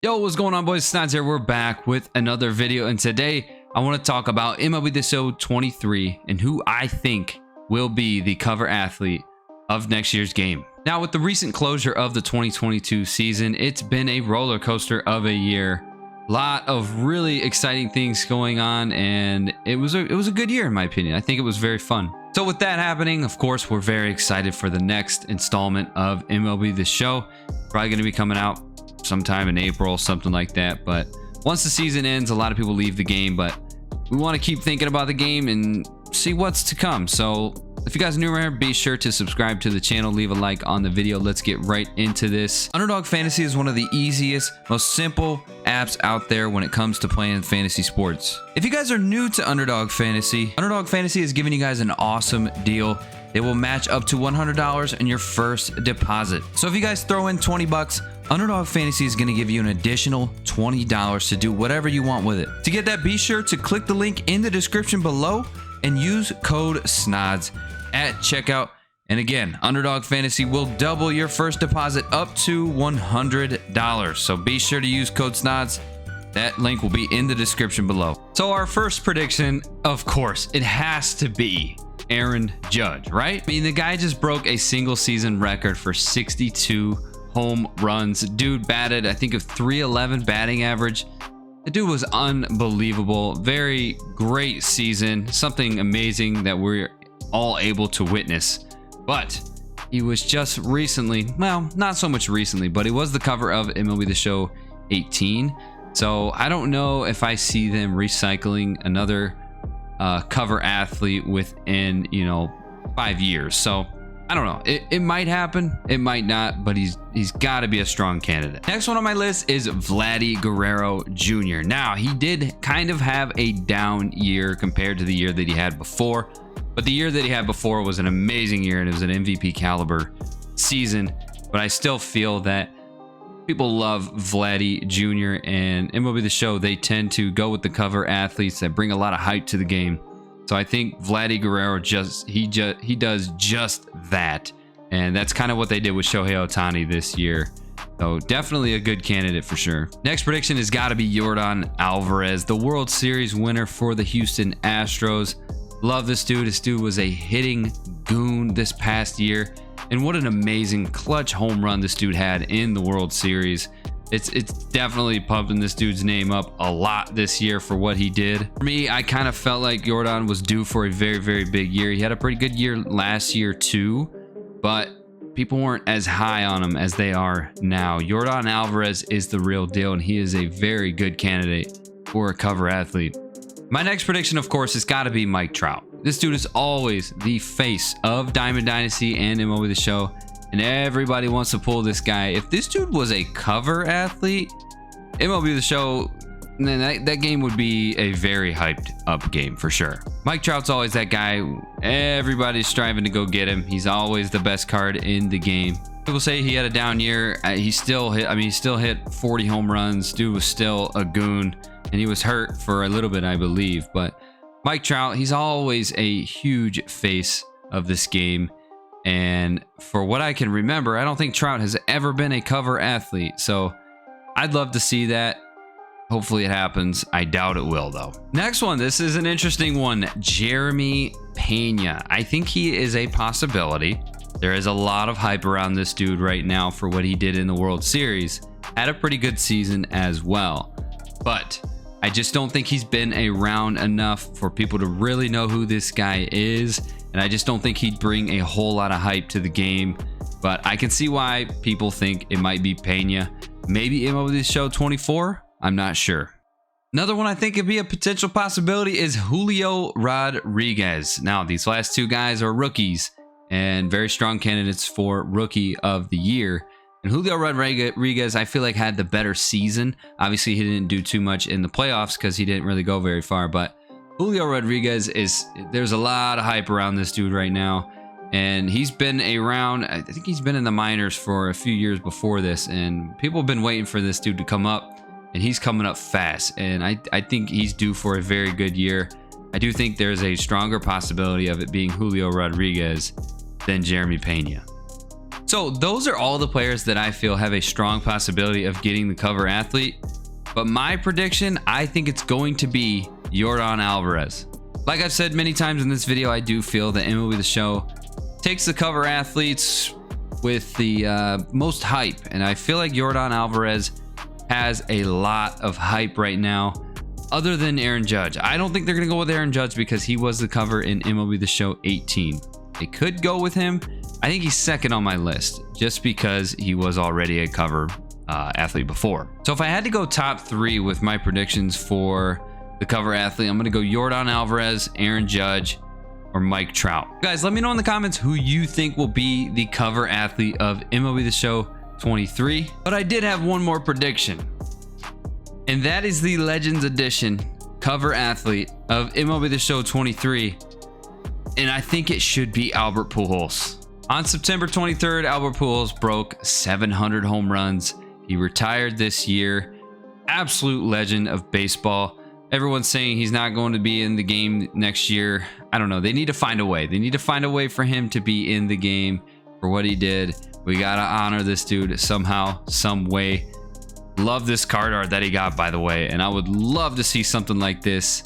Yo, what's going on, boys? Snods here. We're back with another video, and today I want to talk about MLB The Show 23 and who I think will be the cover athlete of next year's game. Now, with the recent closure of the 2022 season, it's been a roller coaster of a year. Lot of really exciting things going on, and it was a good year in my opinion. I think it was very fun. So with that happening, of course, we're very excited for the next installment of MLB The Show. Probably going to be coming out sometime in April, something like that. But once the season ends, a lot of people leave the game, but we want to keep thinking about the game and see what's to come. So if you guys are new around here, be sure to subscribe to the channel, leave a like on the video. Let's get right into this. Underdog Fantasy is one of the easiest, most simple apps out there when it comes to playing fantasy sports. If you guys are new to Underdog Fantasy is giving you guys an awesome deal. They will match up to $100 in your first deposit. So if you guys throw in 20 bucks, Underdog Fantasy is going to give you an additional $20 to do whatever you want with it. To get that, be sure to click the link in the description below and use code SNODS at checkout. And again, Underdog Fantasy will double your first deposit up to $100. So be sure to use code SNODS. That link will be in the description below. So our first prediction, of course, it has to be Aaron Judge, right? I mean, the guy just broke a single season record for 62 home runs. Dude batted, I think, of 311 batting average. The dude was unbelievable. Very great season. Something amazing that we're all able to witness. But he was just recently, well, not so much recently, but he was the cover of MLB The Show 18. So I don't know if I see them recycling another cover athlete within 5 years. So I don't know, it might happen, it might not, but he's got to be a strong candidate. Next one on my list is Vladdy Guerrero Jr. Now, he did kind of have a down year compared to the year that he had before, but the year that he had before was an amazing year and it was an MVP caliber season. But I still feel that people love Vladdy Jr. and MLB The Show. They tend to go with the cover athletes that bring a lot of hype to the game. So I think Vladdy Guerrero he does just that, and that's kind of what they did with Shohei Ohtani this year. So definitely a good candidate for sure. Next prediction has got to be Yordan Alvarez, the World Series winner for the Houston Astros. Love this dude. This dude was a hitting goon this past year, and what an amazing clutch home run this dude had in the World Series. It's definitely pumping this dude's name up a lot this year for what he did. For me, I kind of felt like Yordan was due for a very, very big year. He had a pretty good year last year too, but people weren't as high on him as they are now. Yordan Alvarez is the real deal, and he is a very good candidate for a cover athlete. My next prediction, of course, has got to be Mike Trout. This dude is always the face of Diamond Dynasty and MLB The Show, and everybody wants to pull this guy. If this dude was a cover athlete, MLB The Show, then that game would be a very hyped up game for sure. Mike Trout's always that guy. Everybody's striving to go get him. He's always the best card in the game. People say he had a down year. He still hit 40 home runs. Dude was still a goon, and he was hurt for a little bit, I believe. But Mike Trout, he's always a huge face of this game. And for what I can remember, I don't think Trout has ever been a cover athlete. So I'd love to see that. Hopefully it happens. I doubt it will, though. Next one. This is an interesting one. Jeremy Pena. I think he is a possibility. There is a lot of hype around this dude right now for what he did in the World Series. Had a pretty good season as well. But I just don't think he's been around enough for people to really know who this guy is. And I just don't think he'd bring a whole lot of hype to the game. But I can see why people think it might be Pena. Maybe MLB The Show 24? I'm not sure. Another one I think could be a potential possibility is Julio Rodriguez. Now, these last two guys are rookies and very strong candidates for Rookie of the Year. And Julio Rodriguez, I feel like, had the better season. Obviously, he didn't do too much in the playoffs because he didn't really go very far. But Julio Rodriguez there's a lot of hype around this dude right now. And he's been around, I think he's been in the minors for a few years before this. And people have been waiting for this dude to come up. And he's coming up fast. And I think he's due for a very good year. I do think there's a stronger possibility of it being Julio Rodriguez than Jeremy Pena. So those are all the players that I feel have a strong possibility of getting the cover athlete. But my prediction, I think it's going to be Yordan Alvarez. Like I've said many times in this video, I do feel that MLB The Show takes the cover athletes with the most hype. And I feel like Yordan Alvarez has a lot of hype right now, other than Aaron Judge. I don't think they're going to go with Aaron Judge because he was the cover in MLB The Show 18. They could go with him. I think he's second on my list just because he was already a cover athlete before. So if I had to go top 3 with my predictions for the cover athlete, I'm going to go Yordan Alvarez, Aaron Judge, or Mike Trout. Guys, let me know in the comments who you think will be the cover athlete of MLB The Show 23. But I did have one more prediction, and that is the Legends Edition cover athlete of MLB The Show 23. And I think it should be Albert Pujols. On September 23rd, Albert Pujols broke 700 home runs. He retired this year. Absolute legend of baseball. Everyone's saying he's not going to be in the game next year. I don't know. They need to find a way. They need to find a way for him to be in the game for what he did. We got to honor this dude somehow, some way. Love this card art that he got, by the way. And I would love to see something like this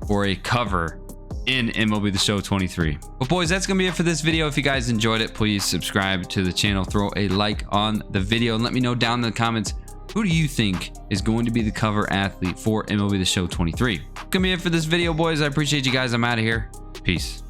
for a cover in MLB The Show 23. But boys, that's gonna be it for this video. If you guys enjoyed it, please subscribe to the channel, throw a like on the video, and let me know down in the comments, who do you think is going to be the cover athlete for MLB The Show 23? That's gonna be it for this video, boys. I appreciate you guys. I'm out of here. Peace.